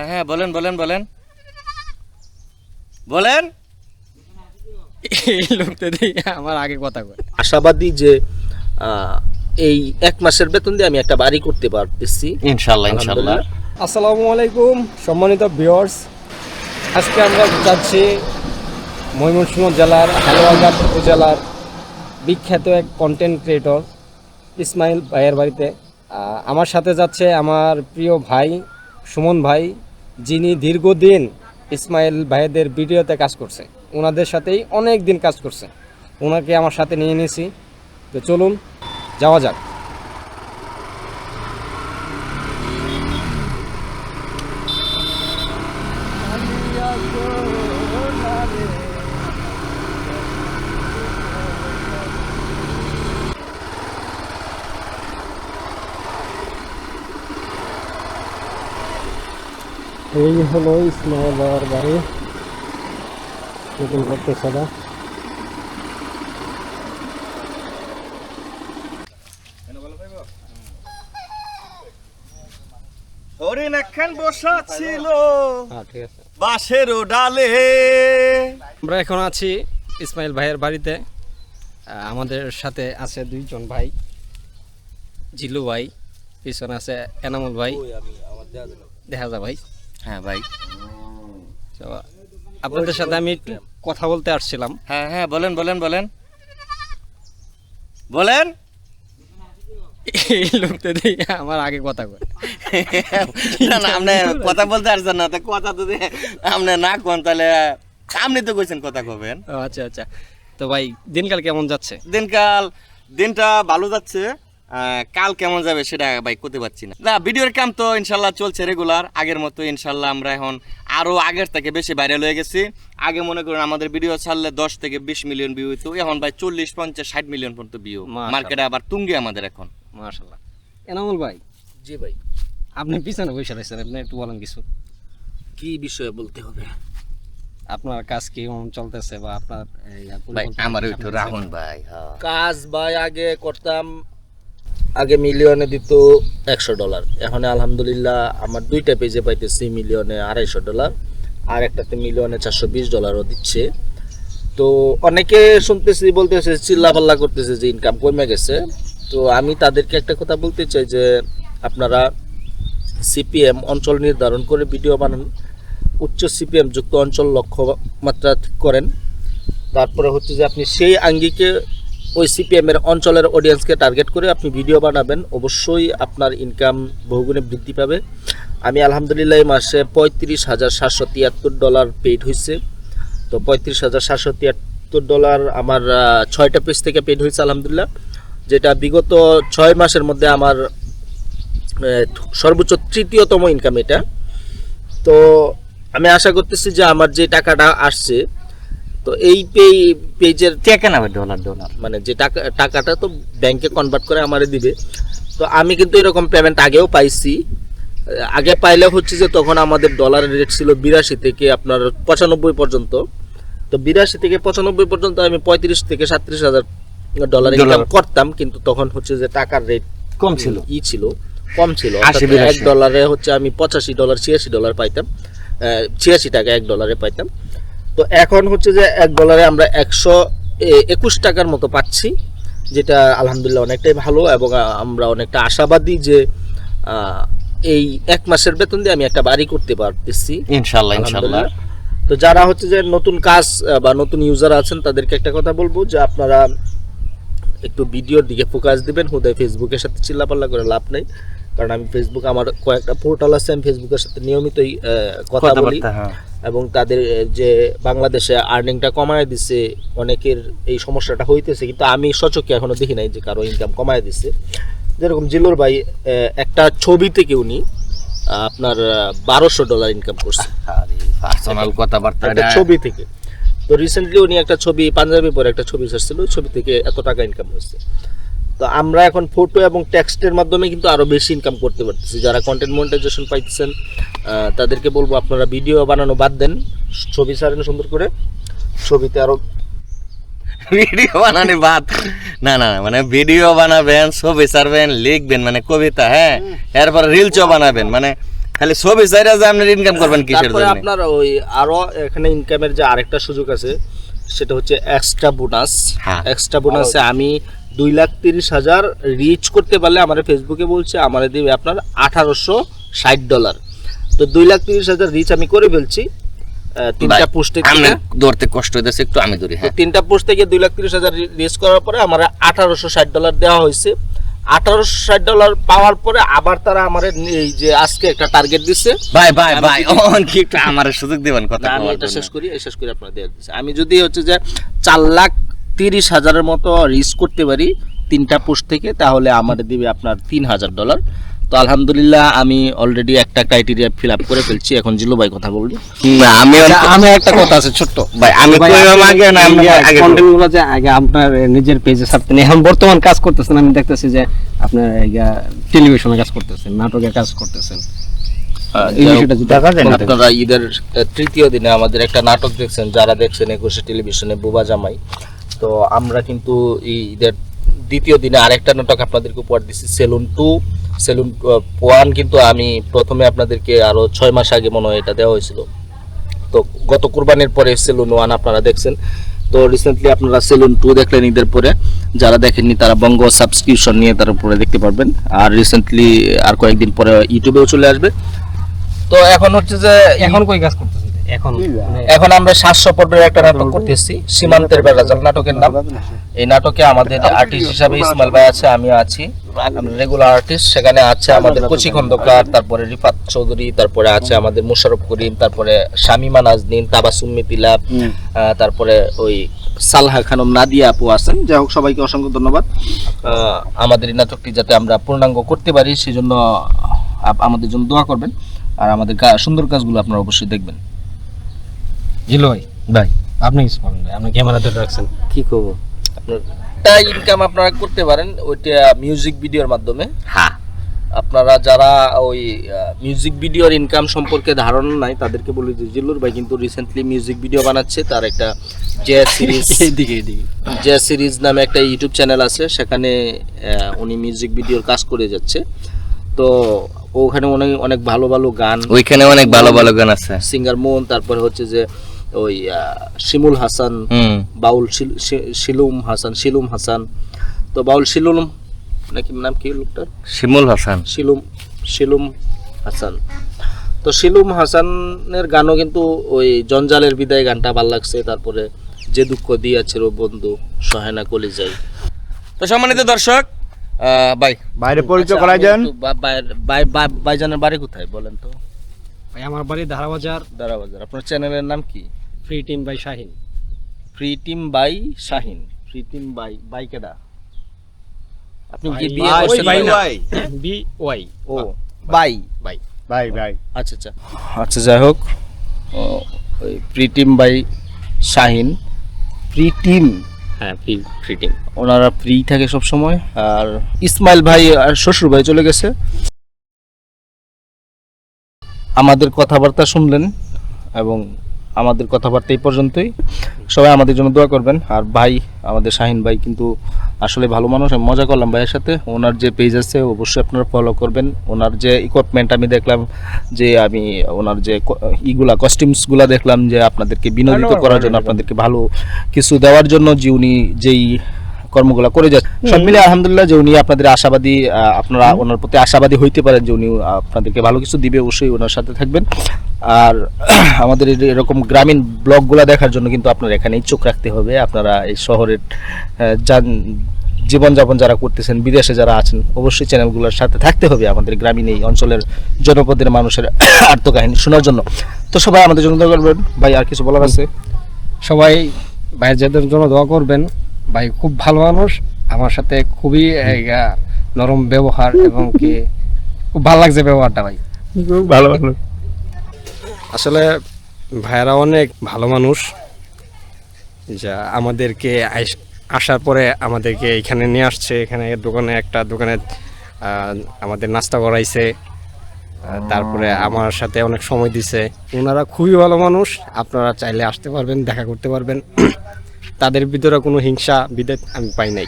হ্যাঁ বলেন বলেন বলেন বলেন। এই লোকটা দিয়ে আমার আগে কথা কয়। আশাবাদী যে এই 1 মাসের বেতন দিয়ে আমি একটা বাড়ি করতে পারতেছি ইনশাআল্লাহ ইনশাআল্লাহ। আসসালামু আলাইকুম সম্মানিত ভিউয়ার্স, আজকে আমরা যাচ্ছি ময়মনসিংহ জেলার হালুয়াঘাট উপজেলার বিখ্যাত এক কন্টেন্ট ক্রিয়েটর ইসমাইল ভাইয়ের বাড়িতে। আমার সাথে যাচ্ছে আমার প্রিয় ভাই সুমন ভাই, যিনি দীর্ঘদিন ইসমাইল ভাইদের ভিডিওতে কাজ করছে, ওনাদের সাথেই অনেক দিন কাজ করছে। ওনাকে আমার সাথে নিয়ে নিয়েছি, তো চলুন যাওয়া যাক। এই হলো ইসমাইল ভাইয়ের বাড়ি, নতুন করতে সাদা। হরিণ একখান বসা ছিল হ্যাঁ ঠিক আছে। বাঁশের ডালে। আমরা এখন আছি ইসমাইল ভাইয়ের বাড়িতে। আমাদের সাথে আছে দুইজন ভাই, জিলু ভাই, পিছনে আছে এনামুল ভাই, দেখা যা ভাই। হ্যাঁ ভাই, তো আপনাদের সাথে আমি একটু কথা বলতে আসছিলাম। হ্যাঁ হ্যাঁ বলেন বলেন বলেন বলেন। এই লোকটা দিয়ে আমার আগে কথা কয়। না না, আপনি কথা বলতে আসছেন না, তা কথা তো আপনি না কোন, তাহলে আপনি তো কইছেন কথা কবেন। ও আচ্ছা আচ্ছা। তো ভাই দিনকাল কেমন যাচ্ছে? দিনটা ভালো যাচ্ছে। কাল কেমন যাবে সেটা ভাই করতে পারছি না। না, ভিডিওর কাম তো ইনশাল্লাহ চলছে রেগুলার, আগের মতো ইনশাল্লাহ। আমরা এখন আরো আগের থেকে বেশি ভাইরাল হয়ে গেছি। আগে মনে করেন আমাদের ভিডিও ছাড়লে 10 থেকে 20 মিলিয়ন ভিউ হইতো, এখন ভাই 40, 50, 60 মিলিয়ন পর্যন্ত ভিউ। মাশাআল্লাহ। মার্কেটে আবার তুঙ্গে আমাদের এখন। মাশাআল্লাহ। এনামুল ভাই, জি ভাই, আপনি পিছনে বসে রয়েছেন, আপনি একটু বলেন কিছু। কি বিষয়ে বলতে হবে? আপনার কাজ কেমন চলতেছে বা আপনার ভাই আমার একটু রাহুল ভাই, হ্যাঁ কাজ ভাই আগে করতাম, আগে মিলিয়নে দিত $100, এখন আলহামদুলিল্লাহ আমার দুইটা পেজে পাইতেছি মিলিয়নে $250, আর একটাতে মিলিয়নে $420 দিচ্ছে। তো অনেকে শুনতেছি বলতেছে, চিল্লাপাল্লা করতেছে যে ইনকাম কমে গেছে। তো আমি তাদেরকে একটা কথা বলতে চাই যে আপনারা সিপিএম অঞ্চল নির্ধারণ করে ভিডিও বানান, উচ্চ সিপিএম যুক্ত অঞ্চল লক্ষ্যমাত্রা ঠিক করেন। তারপরে হচ্ছে যে আপনি সেই আঙ্গিকে ওই সিপিএমের অঞ্চলের অডিয়েন্সকে টার্গেট করে আপনি ভিডিও বানাবেন, অবশ্যই আপনার ইনকাম বহুগুণে বৃদ্ধি পাবে। আমি আলহামদুলিল্লাহ এই মাসে $35,773 পেইড হয়েছে। তো $35,773 আমার 6টা পেজ থেকে পেইড হয়েছে আলহামদুলিল্লাহ, যেটা বিগত 6 মাসের মধ্যে আমার সর্বোচ্চ 3য়তম ইনকাম এটা। তো আমি আশা করতেছি যে আমার যে টাকাটা আসছে, তো এই পেজের টাকা না ভাই, ডলার মানে যে টাকাটা তো ব্যাংকে কনভার্ট করে আমারে দিবে। তো আমি কিন্তু এরকম পেমেন্ট আগেও পাইছি। আগে পাইলে হচ্ছে যে তখন আমাদের ডলারের রেট ছিল 82 থেকে আপনার 95 পর্যন্ত। তো 82 থেকে 95 পর্যন্ত আমি 35 থেকে 37 হাজার ডলার ইনকাম করতাম, কিন্তু তখন হচ্ছে যে টাকার রেট কম ছিল, কম ছিল। $1 হচ্ছে আমি $85, $86 পাইতাম, 86 টাকা $1 পাইতাম। তো এখন হচ্ছে যে $1 আমরা 121 টাকার মতো পাচ্ছি, যেটা আলহামদুলিল্লাহ অনেকটাই ভালো। এবং আমরা অনেকটা আশাবাদী যে এই 1 মাসের বেতন দিয়ে আমি একটা বাড়ি করতে পারতেছি ইনশাআল্লাহ ইনশাআল্লাহ। তো যারা হচ্ছে যে নতুন কাজ বা নতুন ইউজার আছেন তাদেরকে একটা কথা বলবো যে আপনারা একটু ভিডিওর দিকে ফোকাস দিবেন, হুদায় ফেসবুকের সাথে চিল্লাপাল্লা করে লাভ নেই। কারণ আমি ফেসবুক, আমার কয়েকটা পোর্টাল আছে, আমি ফেসবুকের সাথে নিয়মিতই কথা বলি। এবং তাদের যে বাংলাদেশে আর্নিংটা কমায় দিছে, অনেকের এই সমস্যাটা হইতেছে, কিন্তু আমি সচক্ষে এখনো দেখি নাই যে কারো ইনকাম কমায় দিছে। যেরকম জিলুর ভাই একটা ছবি থেকে উনি আপনার $1200 ইনকাম করছে পার্সোনাল কথাবার্তা, একটা ছবি থেকে। তো রিসেন্টলি উনি একটা ছবি, পাঞ্জাবি পরে একটা ছবি ছাড়ছিল, ওই ছবি থেকে এত টাকা ইনকাম হয়েছে। তো আমরা এখন ফটো এবং টেক্সটের মাধ্যমে কিন্তু আরো বেশি ইনকাম করতে পারতেছি। যারা কন্টেন্ট মনিটাইজেশন পাইতেছেন তাদেরকে বলবো আপনারা ভিডিও বানানো বাদ দেন, ছবি ছাড়েন সুন্দর করে, ছবিতে আরো ভিডিও বানানি বাদ। না না, মানে ভিডিও বানাবেন, ছবি ছাড়বেন, লিখবেন, মানে কবিতা, হ্যাঁ, এরপর রিলসও বানাবেন, মানে খালি ছবি চাইরা যে আপনি ইনকাম করবেন কিসের তারপরে জন্য? আপনার ওই আরো এখানে ইনকামের যে আরেকটা সুযোগ আছে সেটা হচ্ছে এক্সট্রা বোনাস। হ্যাঁ। এক্সট্রা বোনাসে আমি 2,30,000 রিচ করতে পারলে আমার ফেসবুকে বলছে আমার দিবে আপনার $1,860। তো 2,30,000 রিচ আমি করে ফেলছি তিনটা ভাই, পোস্টে। আপনার ধরতে কষ্ট হইতেছে একটু, আমি ধরি। হ্যাঁ, তিনটা পোস্ট থেকে 2,30,000 রিচ করার পরে আমার $1,860 দেওয়া হয়েছে। $1,860 পাওয়ার পরে আবার তারা আমার এই যে আজকে একটা টার্গেট দিচ্ছে। ভাই অন কি একটু আমার সুযোগ দিবেন কথা না, আমি বলার এটা জন্য? শেষ করি আপনার দিয়ে দিচ্ছি। আমি যদি হচ্ছে যে 4,30,000-এর মতো রিচ করতে পারি তিনটা পোস্ট থেকে, তাহলে আমার দিবে আপনার $3,000। তো আলহামদুলিল্লাহ আমি অলরেডি একটা ক্রাইটেরিয়া ফিল আপ করে ফেলছি। এখন জিলু ভাই কথা বলবি। না, আমি আমি একটা কথা আছে ছোট্ট ভাই, আমি কইলাম আগে না, আমি আগে কন্টেন্ট গুলো যে আগে আপনার নিজের পেজে ছাড়তেন, এখন বর্তমান কাজ করতেছেন, আমি দেখতেছি যে আপনার টেলিভিশনে কাজ করতেছেন, নাটকে কাজ করতেছেন। এই বিষয়টা যদি আপনারা ঈদের তৃতীয় দিনে আমাদের একটা নাটক দেখছেন, যারা দেখছেন 21 টেলিভিশনে বুবা জামাই। তো আমরা কিন্তু এই ঈদের দ্বিতীয় দিনে আরেকটা নাটক আপনাদেরকে উপহার দিচ্ছি, সেলুন 2। সেলুন 1 কিন্তু আমি প্রথমে আপনাদেরকে আরো 6 মাস আগে মনে হয় এটা দেওয়া হয়েছিল। তো গত কুরবানির পরে সেলুন 1 আপনারা দেখছেন। তো রিসেন্টলি আপনারা সেলুন 2 দেখলেন ঈদের পরে। যারা দেখেননি তারা বঙ্গ সাবস্ক্রিপশন নিয়ে তার উপরে দেখতে পারবেন। আর রিসেন্টলি আর কয়েকদিন পরে ইউটিউবেও চলে আসবে। তো এখন হচ্ছে যে এখন কই কাজ করতেছেন? এখন আমরা 700 পর্বের একটা নাটক করতেছি, সীমান্তের বেড়াজাল নাটকের নাম। এই নাটকে আমাদের আর্টিস্ট হিসাবে ইসমাইল ভাই আছে, আমি আছি, আমরা রেগুলার আর্টিস্ট। সেখানে আছে আমাদের কচি খন্দকার, তারপরে রিফাত চৌধুরী, তারপরে আছে আমাদের মোশাররফ করিম, তারপরে শামিমা নাজনীন, তাবাসুম মিথিলা, তারপরে ওই সালহা খানম, নাদিয়া আপু আছেন। যাই হোক, সবাইকে অসংখ্য ধন্যবাদ। আমাদের এই নাটকটি যাতে আমরা পূর্ণাঙ্গ করতে পারি সেজন্য আমাদের জন্য দোয়া করবেন, আর আমাদের সুন্দর কাজগুলো আপনারা অবশ্যই দেখবেন। জিলো ভাই আপনি কিছু বলেন ভাই, আপনি ক্যামেরা ধরে রাখছেন, কি করব আপনার ইনকাম আপনারা করতে পারেন ওইটা মিউজিক ভিডিওর মাধ্যমে। হ্যাঁ, আপনারা যারা ওই মিউজিক ভিডিওর ইনকাম সম্পর্কে ধারণা নাই তাদেরকে বলি যে জিল্লুর ভাই কিন্তু রিসেন্টলি মিউজিক ভিডিও বানাচ্ছে। তার একটা জে সিরিজ নামে একটা ইউটিউব চ্যানেল আছে, সেখানে উনি মিউজিক ভিডিওর কাজ করে যাচ্ছে। তো ওখানে অনেক ভালো ভালো গান, ওইখানে অনেক ভালো ভালো গান আছে। সিঙ্গার মোহন, তারপরে হচ্ছে যে ওই শিমুল হাসান, বাউল শিলুম হাসান। তো বাউল শিলুম নাকি নাম কি লোকটার? শিমুল হাসান, শিলুম হাসান। তো শিলুম হাসানের গানও কিন্তু ওই জঞ্জালের বিদায় গানটা ভালো লাগছে। তারপরে যে দুঃখ দিয়েছে ও বন্ধু সহায়না কলিজাই। তো সম্মানিত দর্শক, ভাই বাইরে পরিচয় করাই দেন। ভাইজানের বাড়ি কোথায় বলেন তো? ভাই আমার বাড়ি ধারাবাজার। আপনার চ্যানেলের নাম কি? Free team by Shahin. Free team by Shahin. Free team by কেডা? আপনি কি ভাই, বিয়ে ভাই, করছেন? ভাই, ভাই? বি ওয়াই ও বাই। ভাই আচ্ছা যাই হোক, ওই free team by Shahin, free team. হ্যাঁ, ফ্রি টিম। ওনারা ফ্রি থাকে সব সময়। আর ইসমাইল ভাই আর শ্বশুর ভাই চলে গেছে। আমাদের কথাবার্তা শুনলেন এবং আমাদের কথাবার্তা এই পর্যন্তই। সবাই আমাদের জন্য দোয়া করবেন। আর ভাই, আমাদের শাহিন ভাই কিন্তু আসলে ভালো মানুষ। আমি মজা করলাম ভাইয়ের সাথে। ওনার যে পেজ আছে অবশ্যই আপনারা ফলো করবেন। ওনার যে ইকুইপমেন্ট আমি দেখলাম, যে আমি ওনার যে কস্টিউমসগুলা দেখলাম, যে আপনাদেরকে বিনোদিত করার জন্য, আপনাদেরকে ভালো কিছু দেওয়ার জন্য যে উনি যেই কর্মগুলা করে যাচ্ছে, সব মিলে আলহামদুলিল্লাহ যে উনি আপনাদের আশাবাদী, আপনারা ওনার প্রতি আশাবাদী হইতে পারেন যে উনি আপনাদেরকে ভালো কিছু দিবে। অবশ্যই ওনার সাথে থাকবেন। আর আমাদের এরকম গ্রামীণ ব্লগগুলা দেখার জন্য কিন্তু আপনারা এখানেই চোখ রাখতে হবে। আপনারা এই শহরের জীবনযাপন যারা করতেছেন, বিদেশে যারা আছেন, অবশ্যই চ্যানেলগুলোর সাথে থাকতে হবে আমাদের গ্রামীণ এই অঞ্চলের জনপদের মানুষের আত্মকাহিনী শোনার জন্য। তো সবাই আমাদের জন্য দোয়া করবেন। ভাই আর কিছু বলার আছে? সবাই ভাইয়ের জন্য দোয়া করবেন। ভাই খুব ভালো মানুষ, আমার সাথে খুবই নরম ব্যবহার, এবং কি খুব ভালো লাগছে ব্যবহারটা। ভাই খুব ভালো মানুষ। আসলে ভাইয়েরা অনেক ভালো মানুষ, যা আমাদেরকে আসার পরে আমাদেরকে এখানে নিয়ে আসছে। এখানে একটা দোকানে আমাদের নাস্তা করাইছে, তারপরে আমার সাথে অনেক সময় দিছে। ওনারা খুবই ভালো মানুষ, আপনারা চাইলে আসতে পারবেন, দেখা করতে পারবেন। তাদের ভিতরে কোনো হিংসা বিদ্বেষ আমি পাই নাই।